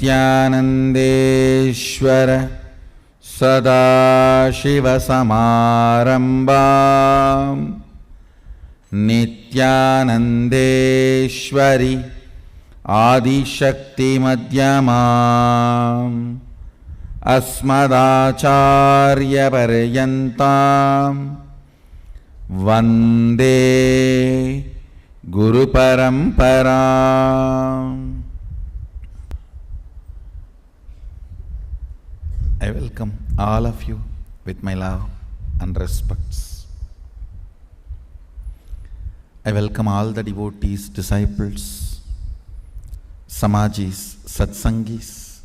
नित्यानन्देश्वर सदाशिवसमारम्भां नित्यानन्देश्वरि आदिशक्तिमध्यमाम् अस्मदाचार्यपर्यन्तां वन्दे गुरुपरम्पराम्. I welcome all of you with my love and respects. I welcome all the devotees, disciples, Samajis, Satsangis,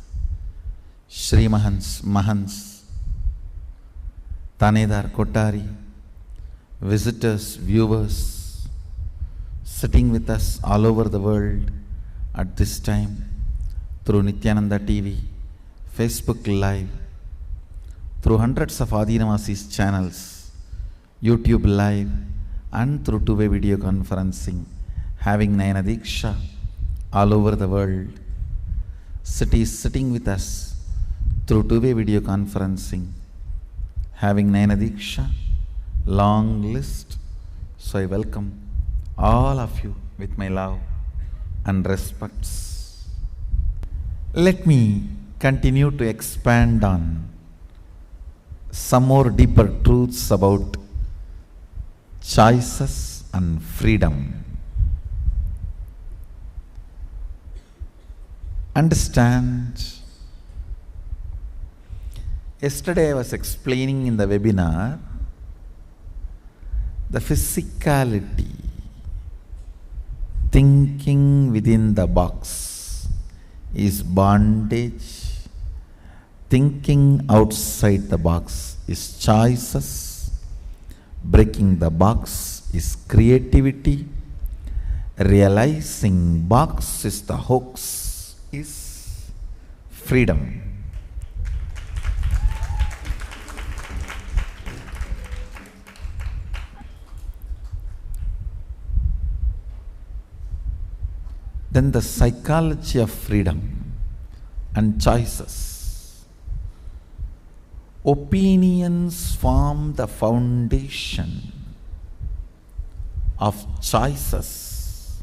Shri Mahans, Mahans, Tanedar, Kotari, visitors, viewers, sitting with us all over the world at this time through Nityananda TV, Facebook Live, through hundreds of Adinavasis channels, YouTube Live, and through two-way video conferencing, having Nayana Diksha all over the world. Cities sitting with us through two-way video conferencing, having Nayana Diksha, long list. So I welcome all of you with my love and respects. Let me continue to expand on some more deeper truths about choices and freedom. Understand, yesterday I was explaining in the webinar the physicality, thinking within the box is bondage, thinking outside the box is choices, breaking the box is creativity, realizing box is the hoax is freedom. Then the psychology of freedom and choices. Opinions form the foundation of choices.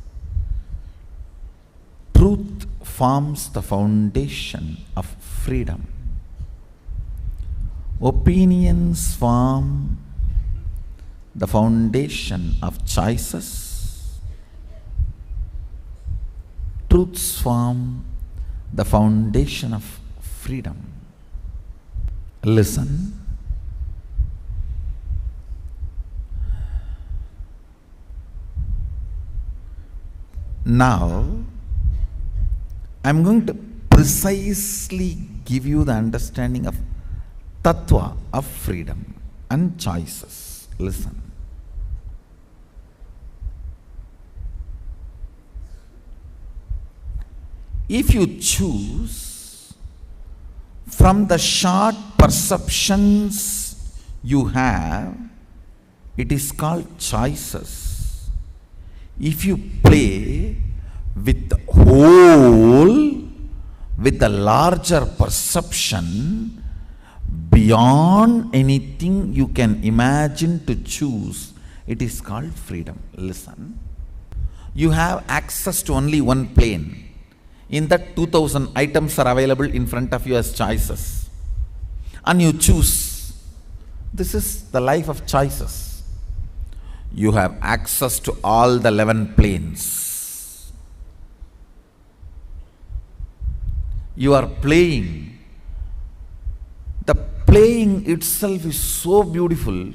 Truth forms the foundation of freedom. Opinions form the foundation of choices. Truths form the foundation of freedom. Listen. Now, I am going to precisely give you the understanding of tattva of freedom and choices. Listen. If you choose from the short perceptions you have, it is called choices. If you play with the whole, with the larger perception, beyond anything you can imagine to choose, it is called freedom. Listen. You have access to only one plane. In that 2000 items are available in front of you as choices. And you choose. This is the life of choices. You have access to all the 11 planes. You are playing. The playing itself is so beautiful.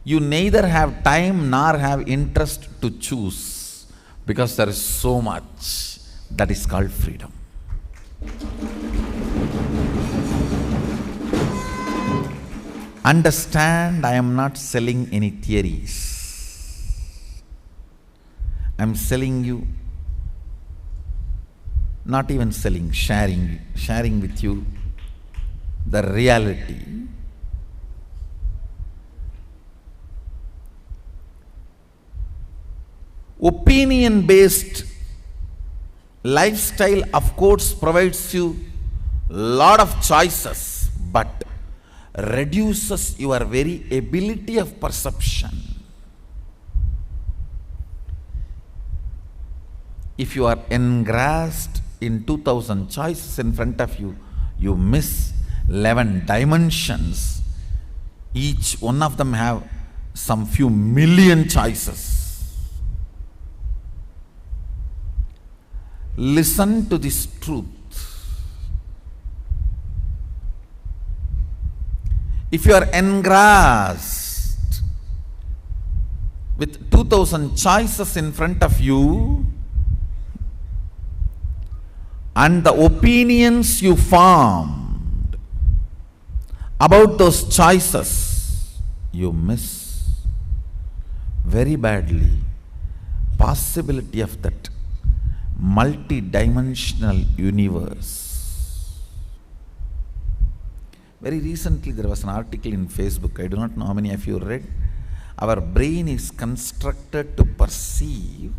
You neither have time nor have interest to choose, because there is so much. That is called freedom. Understand, I am not selling any theories. I am selling you, not even selling, sharing with you the reality. Opinion-based lifestyle, of course, provides you lot of choices, but reduces your very ability of perception. If you are engrossed in 2000 choices in front of you, you miss 11 dimensions. Each one of them have some few million choices. Listen to this truth. If you are engrossed with 2000 choices in front of you, and the opinions you formed about those choices, you miss very badly possibility of that multi-dimensional universe. Very recently there was an article in Facebook, I do not know how many of you read. Our brain is constructed to perceive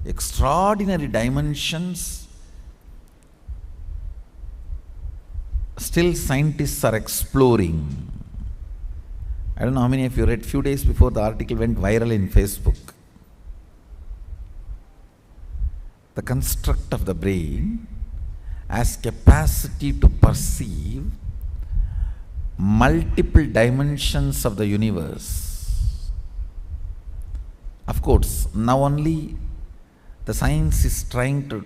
extraordinary dimensions. Still scientists are exploring. I don't know how many of you read, few days before the article went viral in Facebook. The construct of the brain has capacity to perceive multiple dimensions of the universe. Of course, now only the science is trying to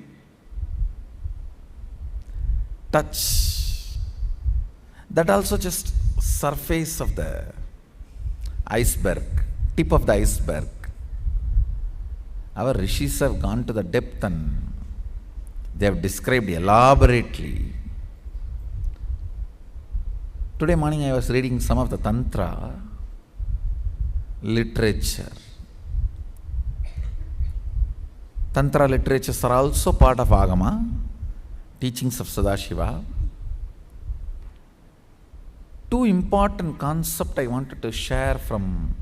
touch. That also just surface of the iceberg, tip of the iceberg. Our rishis have gone to the depth and they have described elaborately. Today morning I was reading some of the Tantra literature. Tantra literatures are also part of Agama, teachings of Sadashiva. Two important concepts I wanted to share from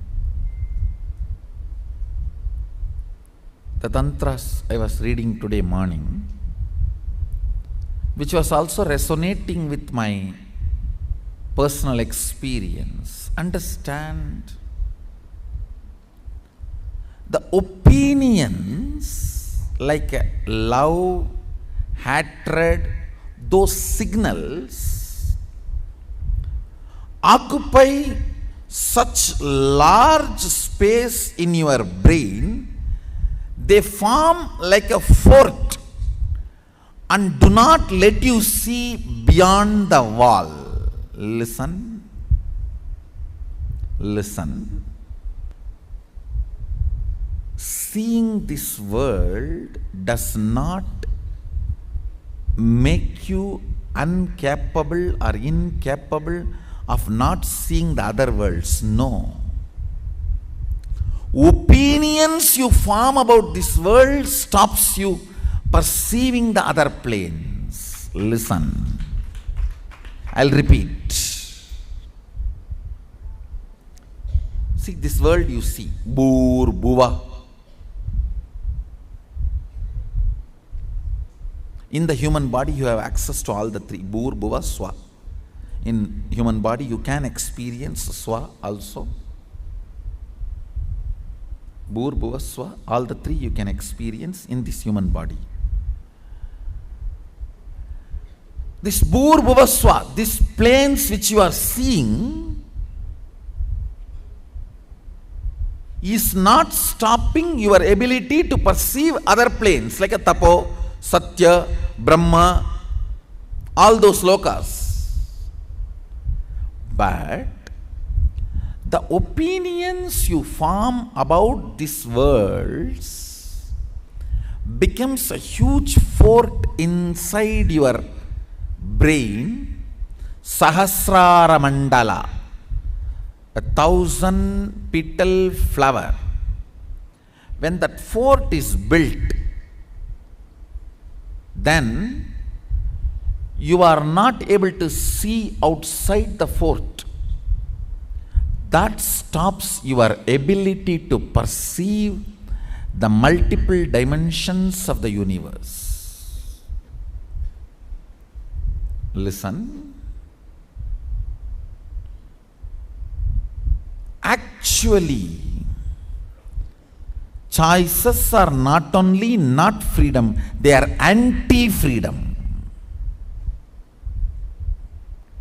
the Tantras I was reading today morning, which was also resonating with my personal experience. Understand, the opinions like love, hatred, those signals occupy such large space in your brain, they form like a fort and do not let you see beyond the wall. Listen. Listen. Seeing this world does not make you incapable of not seeing the other worlds. No. Opinions you form about this world stops you perceiving the other planes. Listen. I'll repeat. See, this world you see, Bhur Bhuva. In the human body you have access to all the three, Bhur Bhuva Swa. In human body you can experience Swa also. Bhur Bhuva Swa, all the three you can experience in this human body. This Bhur Bhuva Swa, these planes which you are seeing, is not stopping your ability to perceive other planes like a Tapo, Satya, Brahma, all those lokas. But the opinions you form about these worlds becomes a huge fort inside your brain, Sahasrara Mandala, 1,000 petal flower. When that fort is built, then you are not able to see outside the fort. That stops your ability to perceive the multiple dimensions of the universe. Listen. Actually, choices are not only not freedom, they are anti-freedom.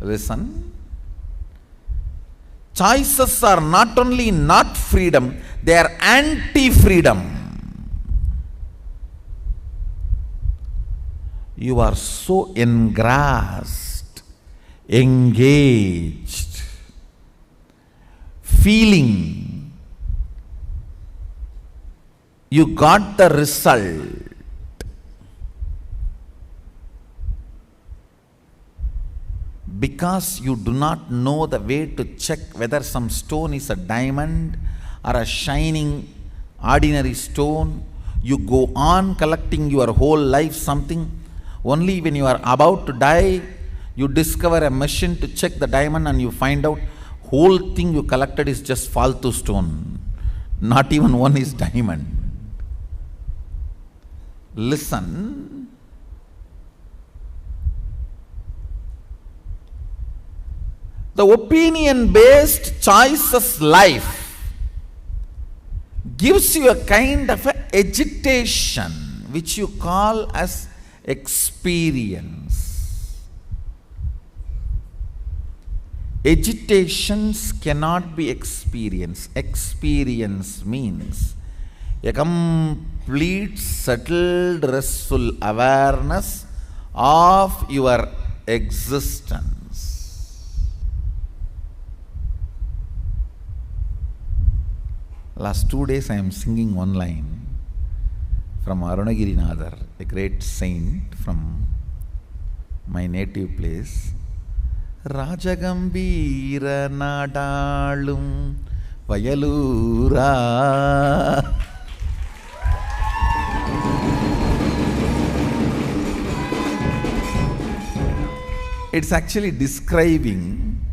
Listen. Choices are not only not freedom, they are anti-freedom. You are so engrossed, engaged, feeling you got the result. Because you do not know the way to check whether some stone is a diamond or a shining ordinary stone, you go on collecting your whole life something. Only when you are about to die, you discover a machine to check the diamond and you find out whole thing you collected is just faltu stone. Not even one is diamond. Listen. The opinion-based choices life gives you a kind of agitation which you call as experience. Agitations cannot be experienced. Experience means a complete, settled, restful awareness of your existence. Last 2 days I am singing one line from Arunagirinadar, a great saint from my native place. Rajagambira nadalum vayalura. It's actually describing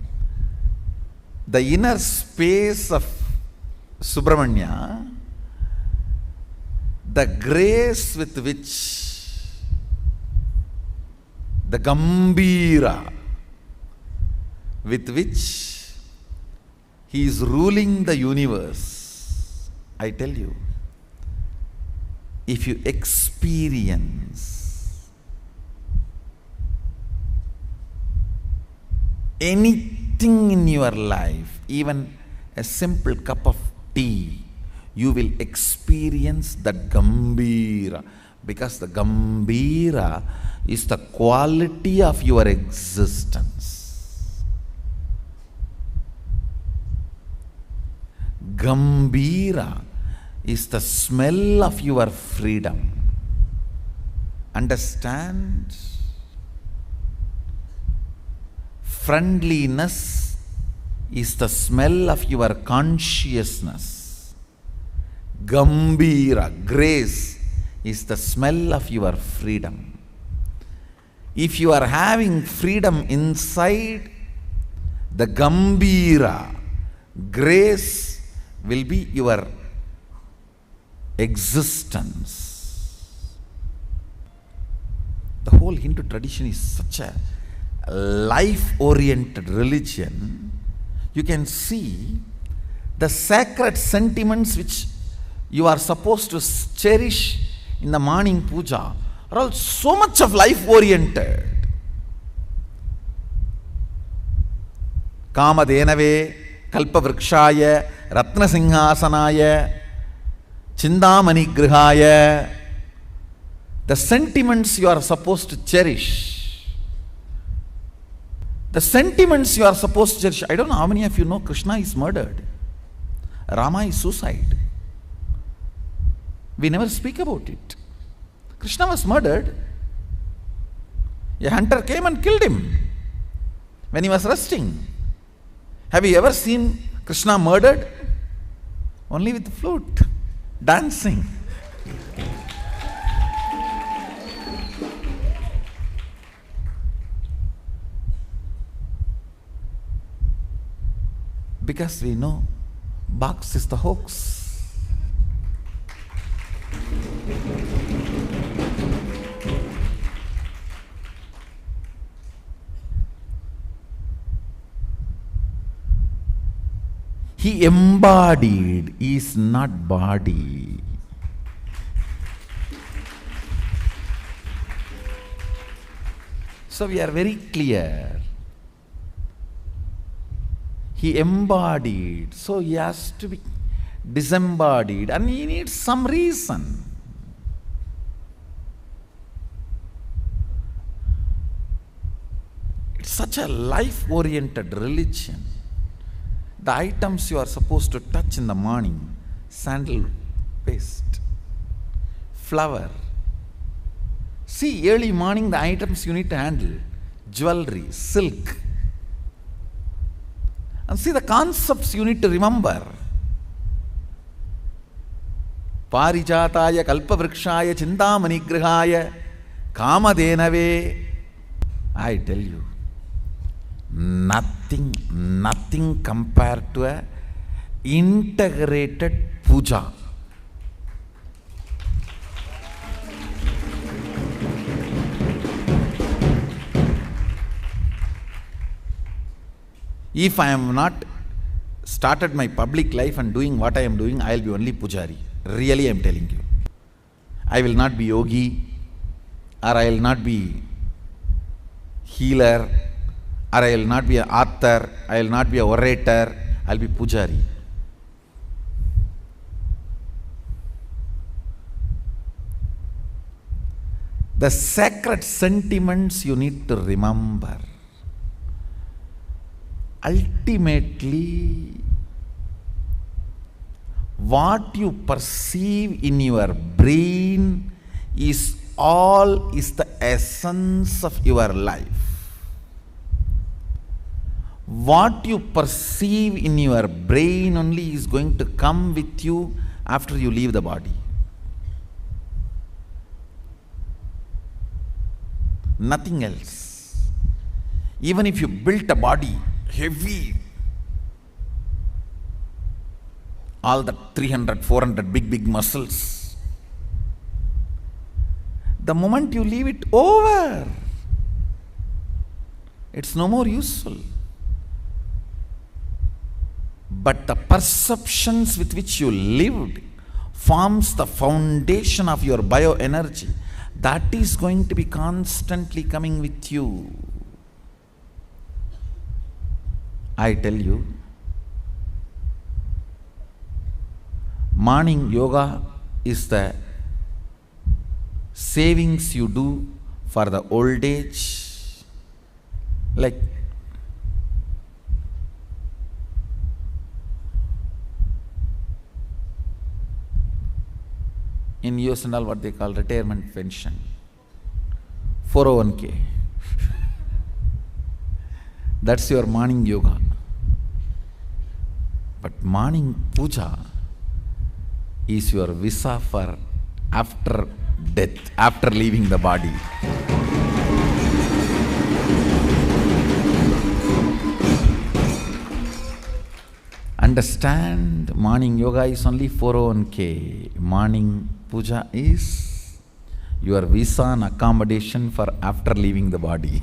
the inner space of Subramanya, the grace with which the Gambira with which he is ruling the universe. I tell you, if you experience anything in your life, even a simple cup of tea, you will experience that Gambira, because the Gambira is the quality of your existence. Gambira is the smell of your freedom. Understand? Friendliness is the smell of your consciousness. Gambira, grace, is the smell of your freedom. If you are having freedom inside, the Gambira, grace, will be your existence. The whole Hindu tradition is such a life-oriented religion. You can see the sacred sentiments which you are supposed to cherish in the morning puja are all so much of life-oriented. Kamadenave, Kalpavrikshaya, Ratnasinghasanaya, Chindamani Grihaya. The sentiments you are supposed to cherish. The sentiments you are supposed to cherish. I don't know how many of you know Krishna is murdered. Rama is suicide. We never speak about it. Krishna was murdered. A hunter came and killed him when he was resting. Have you ever seen Krishna murdered? Only with the flute, dancing. Because we know box is the hoax. He embodied, he is not body. So we are very clear. He embodied, so he has to be disembodied, and he needs some reason. It's such a life-oriented religion. The items you are supposed to touch in the morning: sandal paste, flower. See, early morning the items you need to handle: jewelry, silk. And see the concepts you need to remember. Parijataya kalpavrikshaya chintamanigrihaya kamadenave. I tell you, nothing compared to a integrated puja. If I am not started my public life and doing what I am doing, I will be only pujari. Really, I am telling you. I will not be yogi, or I will not be healer, or I will not be an author, I will not be an orator, I will be pujari. The sacred sentiments you need to remember. Ultimately, what you perceive in your brain is the essence of your life. What you perceive in your brain only is going to come with you after you leave the body. Nothing else. Even if you built a body, heavy, all the 300, 400 big muscles, the moment you leave it over, it's no more useful. But the perceptions with which you lived forms the foundation of your bioenergy. That is going to be constantly coming with you. I tell you, morning yoga is the savings you do for the old age. Like in US and all, what they call retirement pension, 401k. That's your morning yoga. But morning puja is your visa for after death, after leaving the body. Understand, morning yoga is only 401k. Morning puja is your visa and accommodation for after leaving the body.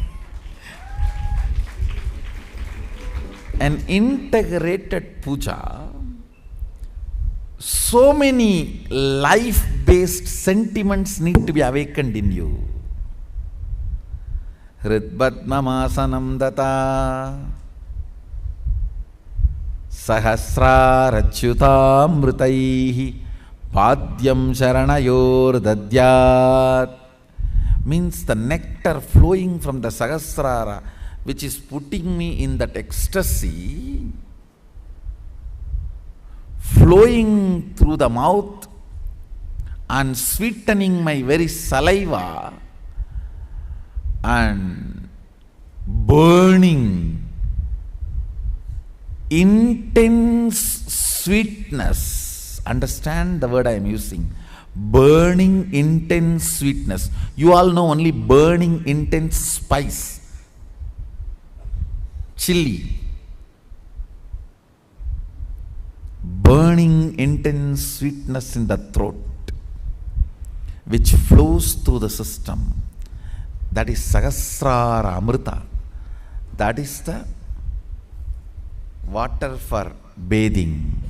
An integrated puja, so many life-based sentiments need to be awakened in you. Hridpadmamasanam data sahasrarachyutamritaihi padyam sharanayor dadyat, means the nectar flowing from the sahasrara, which is putting me in that ecstasy, flowing through the mouth and sweetening my very saliva and burning intense sweetness. Understand the word I am using. Burning intense sweetness. You all know only burning intense spice. Chili. Burning intense sweetness in the throat, which flows through the system. That is Sahasrara Amrita. That is the water for bathing.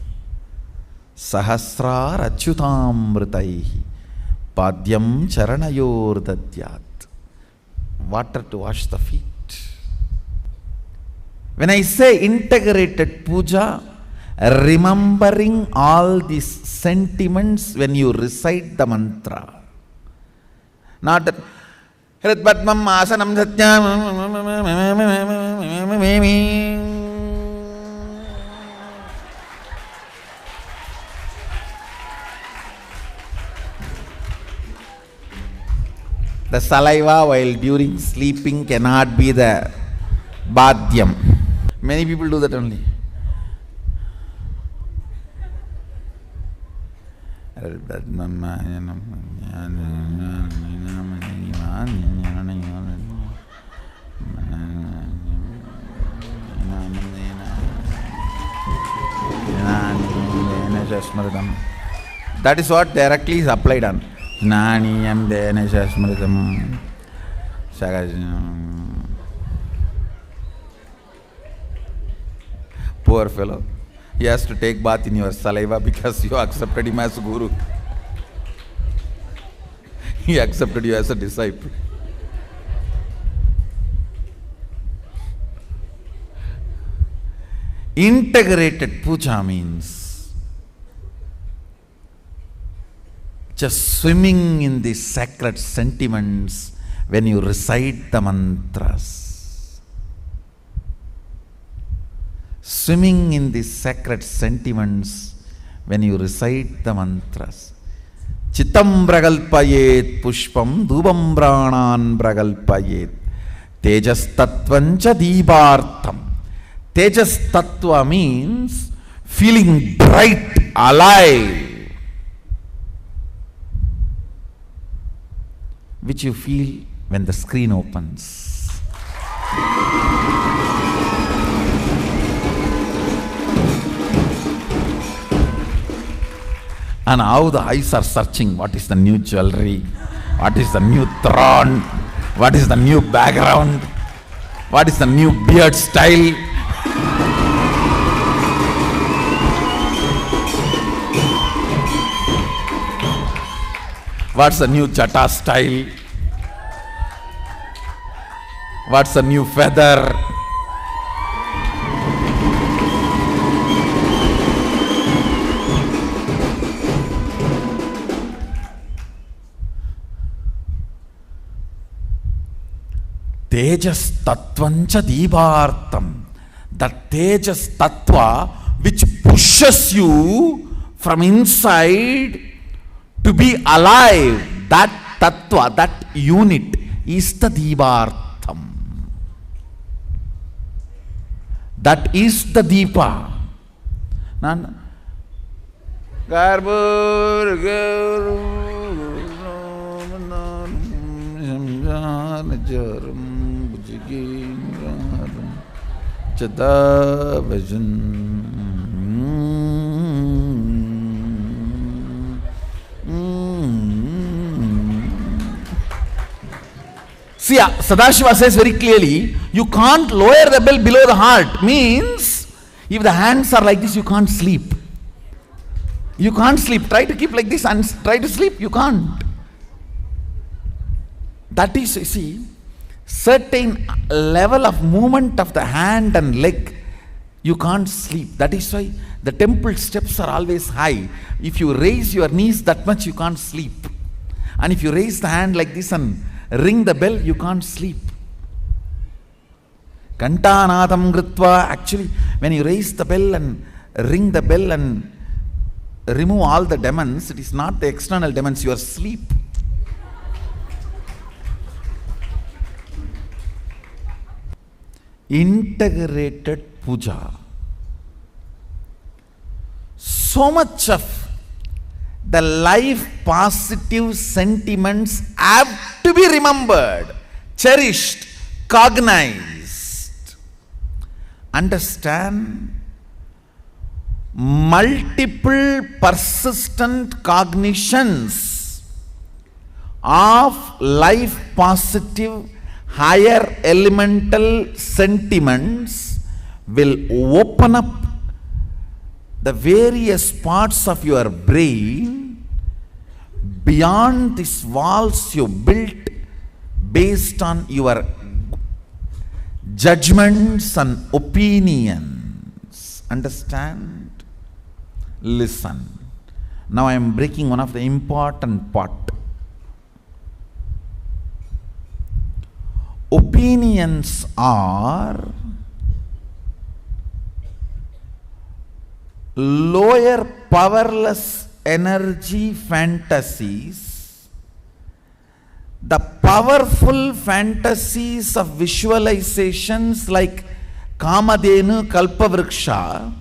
Sahasrar achyutamritaihi padyam charanayor dadyat. Water to wash the feet. When I say integrated puja, remembering all these sentiments when you recite the mantra. Not that Hrit Padmam Asanam Satyam. The saliva while during sleeping cannot be the badhyam. Many people do that only. That is what directly is applied on. Naniyam dena shasmritam sagajam. Poor fellow. He has to take bath in your saliva because you accepted him as guru. He accepted you as a disciple. Integrated puja means just swimming in the sacred sentiments when you recite the mantras. Swimming in the sacred sentiments when you recite the mantras. Chittam bragalpayet pushpam dubam pranan bragalpayet tejas tattvancha deepartham. Tejas tattva means feeling bright, alive, which you feel when the screen opens. And how the eyes are searching, what is the new jewelry, what is the new throne, what is the new background, what is the new beard style. What's the new jata style? What's the new feather? Tejas tattvancha deepartham. That tejas tattva which pushes you from inside to be alive, that tattva, that unit is the deepartham. That is the deepa. See, Sadashiva says very clearly, you can't lower the bell below the heart. Means, if the hands are like this, you can't sleep. You can't sleep. Try to keep like this and try to sleep. You can't. That is, you see, certain level of movement of the hand and leg, you can't sleep. That is why the temple steps are always high. If you raise your knees that much, you can't sleep. And if you raise the hand like this and ring the bell, you can't sleep. Kantanadam Gritva, actually, when you raise the bell and ring the bell and remove all the demons, it is not the external demons, you are asleep. Integrated puja. So much of the life positive sentiments have to be remembered, cherished, cognized. Understand, multiple persistent cognitions of life positive higher elemental sentiments will open up the various parts of your brain beyond these walls you built based on your judgments and opinions. Understand? Listen. Now I am breaking one of the important part. Opinions are lower powerless energy fantasies. The powerful fantasies of visualizations like Kamadhenu Kalpavriksha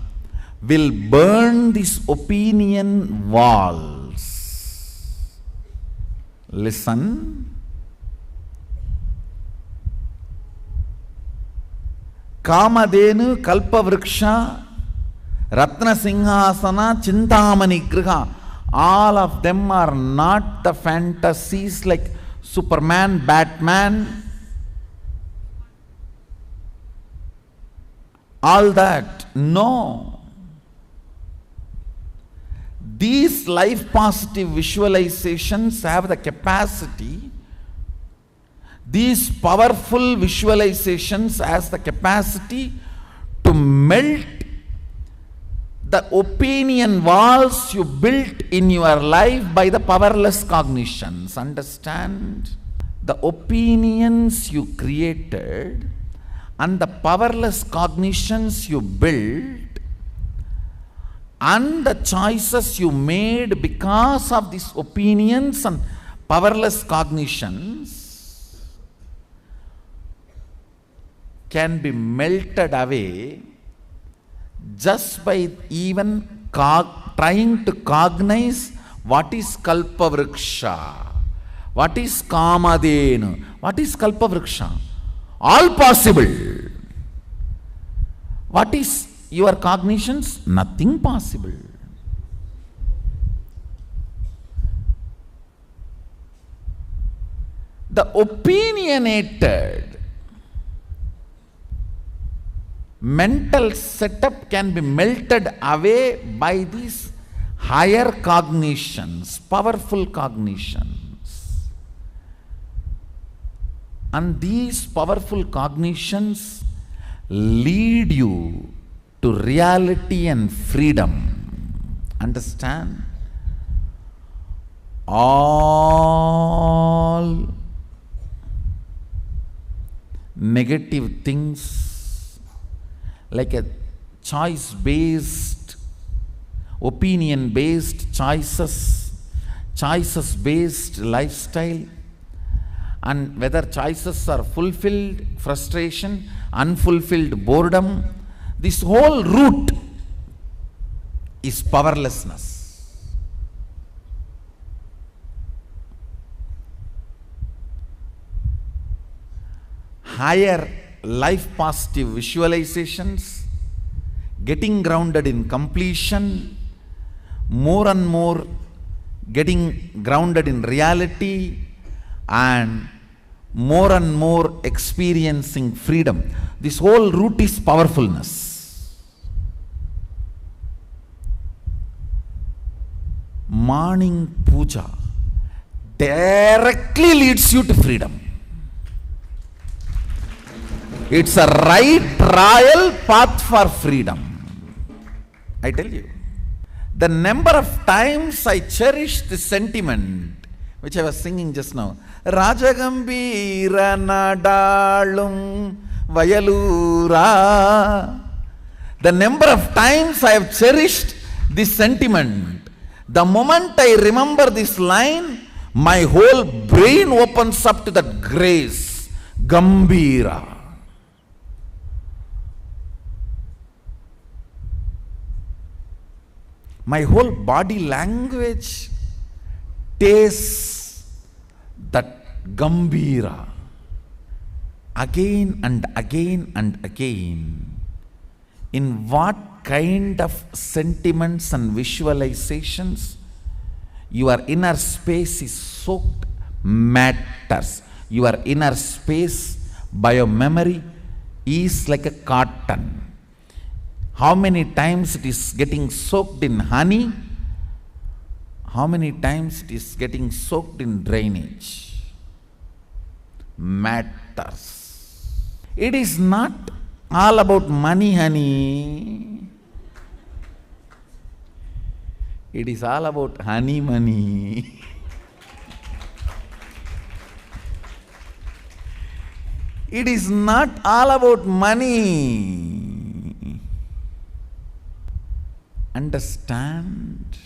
will burn these opinion walls. Listen. Kamadhenu Kalpavriksha, Ratna Singhasana, Chintamani Griha, all of them are not the fantasies like Superman, Batman, all that. No. These life positive visualizations have the capacity, these powerful visualizations has the capacity to melt the opinion walls you built in your life by the powerless cognitions. Understand? The opinions you created and the powerless cognitions you built and the choices you made because of these opinions and powerless cognitions can be melted away just by even trying to cognize what is Kalpavriksha, what is Kamadhenu, what is Kalpavriksha. All possible. What is your cognitions? Nothing possible. The opinionated mental setup can be melted away by these higher cognitions, powerful cognitions. And these powerful cognitions lead you to reality and freedom. Understand? All negative things like a choice-based, opinion-based choices-based lifestyle, and whether choices are fulfilled, frustration, unfulfilled boredom, this whole root is powerlessness. Higher life positive visualizations, getting grounded in completion, more and more getting grounded in reality, and more experiencing freedom. This whole root is powerfulness. Morning puja directly leads you to freedom. It's a right royal path for freedom. I tell you. The number of times I cherish this sentiment, which I was singing just now. Rajagambira nadalum vayalura. The number of times I have cherished this sentiment. The moment I remember this line, my whole brain opens up to that grace. Gambira. My whole body language tastes that Gambira again and again and again. In what kind of sentiments and visualizations your inner space is soaked matters. Your inner space by your memory is like a cotton. How many times it is getting soaked in honey? How many times it is getting soaked in drainage? Matters. It is not all about money, honey. It is all about honey money. It is not all about money. Understand?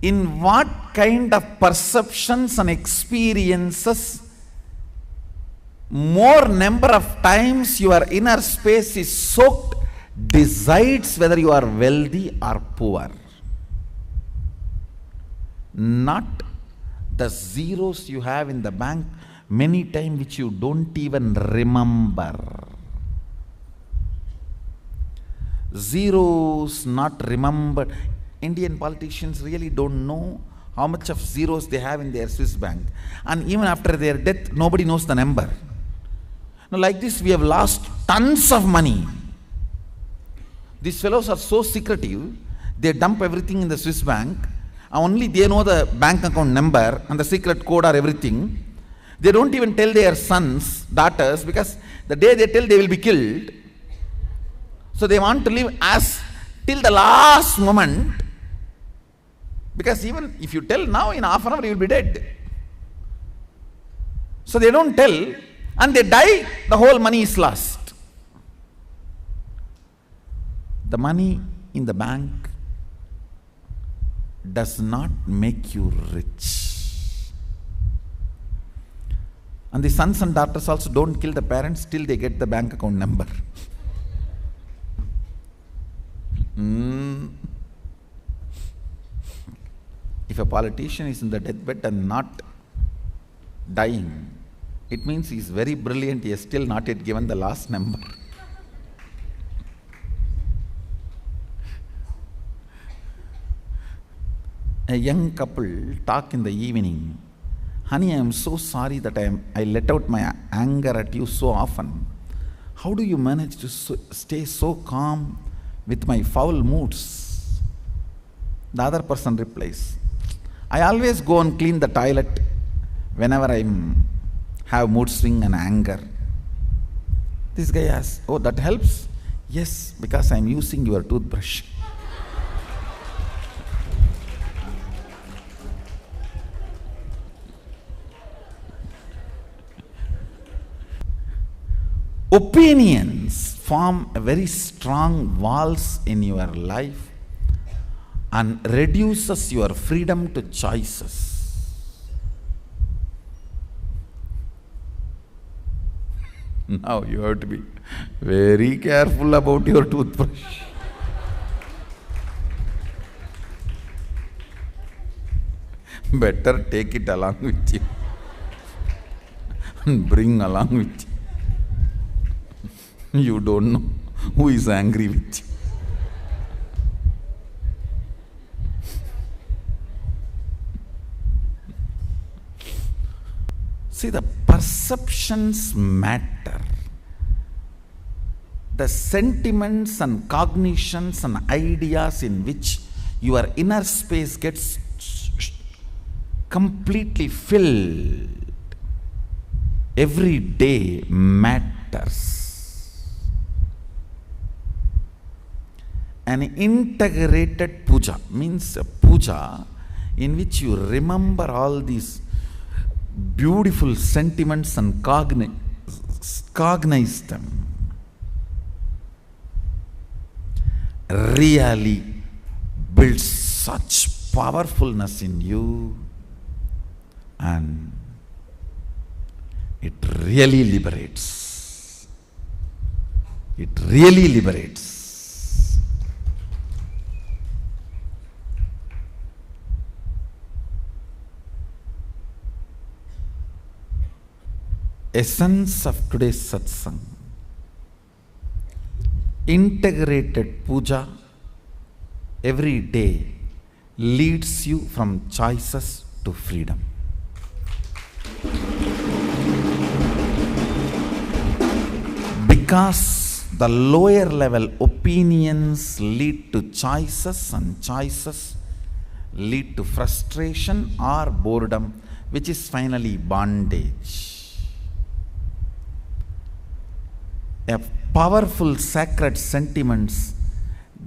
In what kind of perceptions and experiences, more number of times your inner space is soaked, decides whether you are wealthy or poor. Not the zeros you have in the bank many times which you don't even remember. Zeros not remembered. Indian politicians really don't know how much of zeros they have in their Swiss bank. And even after their death, nobody knows the number. Now, like this, we have lost tons of money. These fellows are so secretive, they dump everything in the Swiss bank. Only they know the bank account number and the secret code or everything. They don't even tell their sons, daughters, because the day they tell, they will be killed. So they want to live as till the last moment. Because even if you tell now, in half an hour you will be dead. So they don't tell, and they die, the whole money is lost. The money in the bank does not make you rich. And the sons and daughters also don't kill the parents till they get the bank account number. If a politician is in the deathbed and not dying, it means he is very brilliant, he has still not yet given the last number. A young couple talk in the evening. Honey, I am so sorry that I let out my anger at you so often. How do you manage to stay so calm with my foul moods? The other person replies, I always go and clean the toilet whenever I have mood swing and anger. This guy asks, oh, that helps? Yes, because I am using your toothbrush. Opinions form a very strong walls in your life and reduces your freedom to choices. Now you have to be very careful about your toothbrush. Better take it along with you and bring along with you. You don't know who is angry with you. See, the perceptions matter. The sentiments and cognitions and ideas in which your inner space gets completely filled every day matters. An integrated puja means a puja in which you remember all these beautiful sentiments and cognize them. Really builds such powerfulness in you, and it really liberates. It really liberates. Essence of today's satsang. Integrated puja every day leads you from choices to freedom. Because the lower level opinions lead to choices, and choices lead to frustration or boredom, which is finally bondage. A powerful sacred sentiments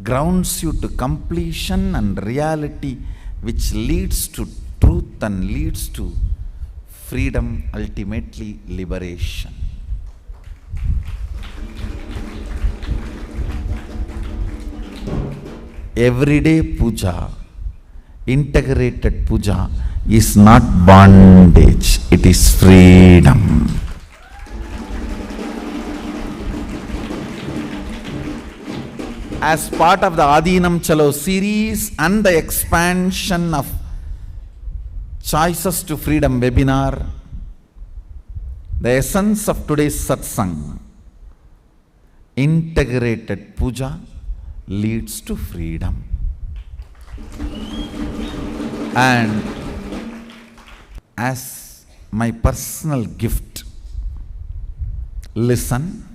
grounds you to completion and reality, which leads to truth and leads to freedom, ultimately liberation. Everyday puja, integrated puja, is not bondage, it is freedom. As part of the Adinam Chalo series and the expansion of Choices to Freedom webinar, the essence of today's satsang, integrated puja leads to freedom. And as my personal gift, listen.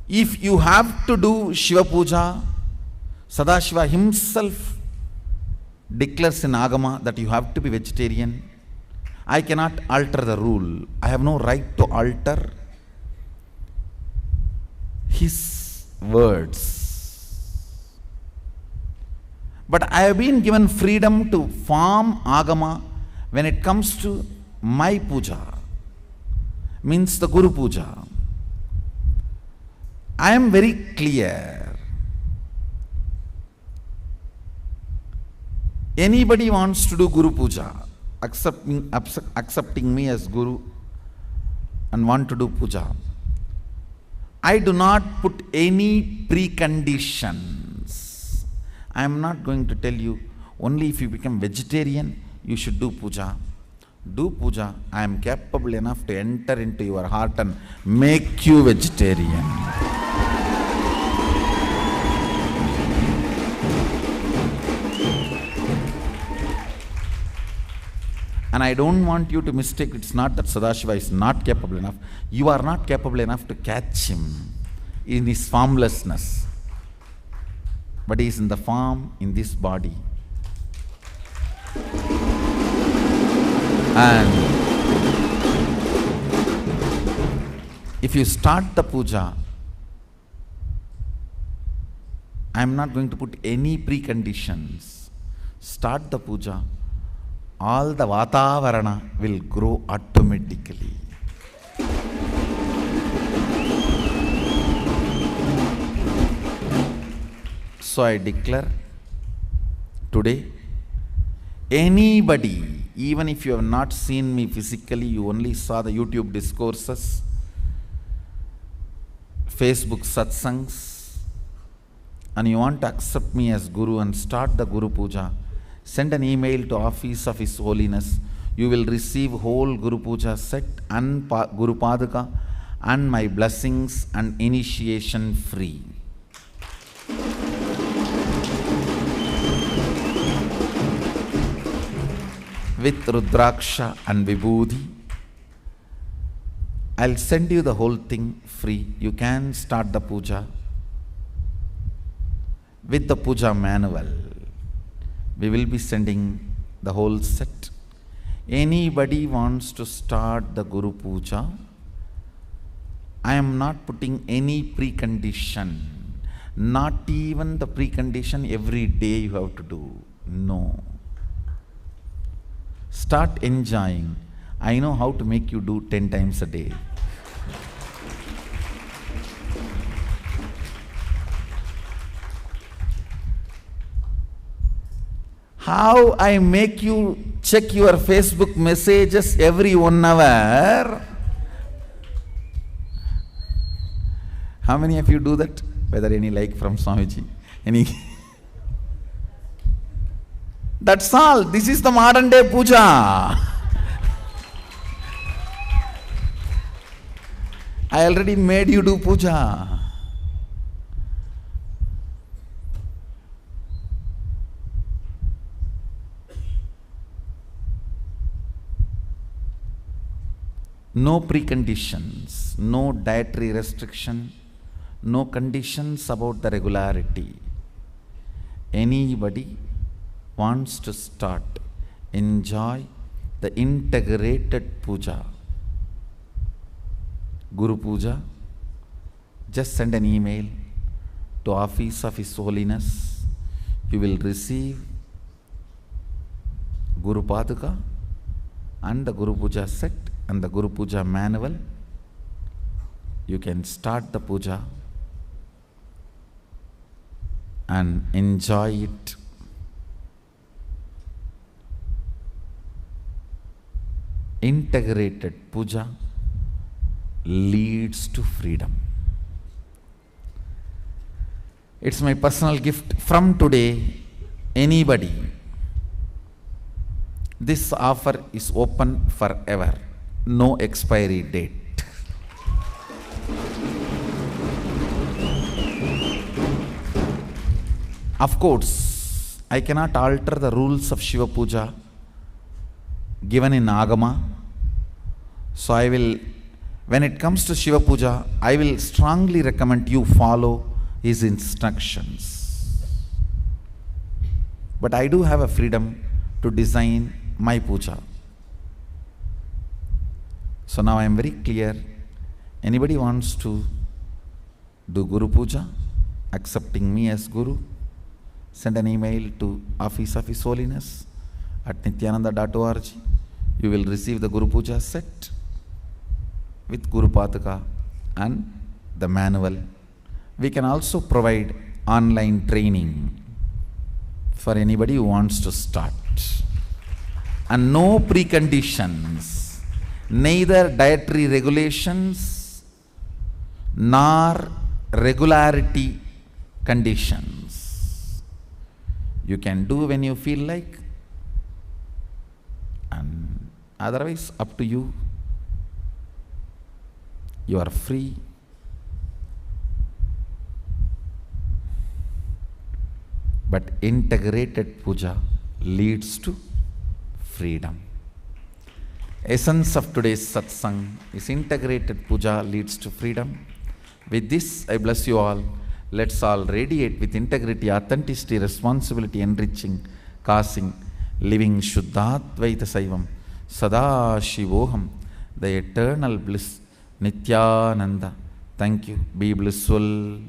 If you have to do Shiva Puja, Sadashiva himself declares in Agama that you have to be vegetarian. I cannot alter the rule. I have no right to alter his words. But I have been given freedom to form Agama when it comes to my puja, means the Guru Puja. I am very clear. Anybody wants to do Guru Puja, accepting me as Guru and want to do puja, I do not put any preconditions. I am not going to tell you only if you become vegetarian you should do puja. Do puja. I am capable enough to enter into your heart and make you vegetarian. And I don't want you to mistake, it's not that Sadashiva is not capable enough. You are not capable enough to catch him in his formlessness. But he is in the form in this body. And if you start the puja, I am not going to put any preconditions. Start the puja. All the Vatavarana will grow automatically. So I declare today, anybody, even if you have not seen me physically, you only saw the YouTube discourses, Facebook satsangs, and you want to accept me as Guru and start the Guru Puja, send an email to Office of His Holiness. You will receive whole Guru Puja set and Guru Padaka and my blessings and initiation free. With Rudraksha and Vibhuti. I'll send you the whole thing free. You can start the puja with the puja manual. We will be sending the whole set. Anybody wants to start the Guru Puja, I am not putting any precondition. Not even the precondition every day you have to do. No. Start enjoying. I know how to make you do 10 times a day. How I make you check your Facebook messages every 1 hour? How many of you do that? Whether any like from Swamiji? Any? That's all. This is the modern day puja. I already made you do puja. No preconditions, no dietary restriction, no conditions about the regularity. Anybody wants to start, enjoy the integrated puja. Guru Puja, just send an email to Office of His Holiness. You will receive Guru Paduka and the Guru Puja set and the Guru Puja manual. You can start the puja and enjoy it. Integrated puja leads to freedom. It's my personal gift from today. Anybody, this offer is open forever, no expiry date. Of course, I cannot alter the rules of Shiva Puja given in Agama. So I will, when it comes to Shiva Puja, I will strongly recommend you follow his instructions. But I do have a freedom to design my puja. So now I am very clear. Anybody wants to do Guru Puja, accepting me as Guru, send an email to Office of His Holiness at nityananda.org. You will receive the Guru Puja set with Guru Paduka and the manual. We can also provide online training for anybody who wants to start. And no preconditions, neither dietary regulations nor regularity conditions. You can do when you feel like, and otherwise up to you. You are free. But integrated puja leads to freedom. Essence of today's satsang is integrated puja leads to freedom. With this, I bless you all. Let's all radiate with integrity, authenticity, responsibility, enriching, causing, living Shuddhadvaita Saivam, Sada Shivoham, the eternal bliss, Nityananda. Thank you. Be blissful.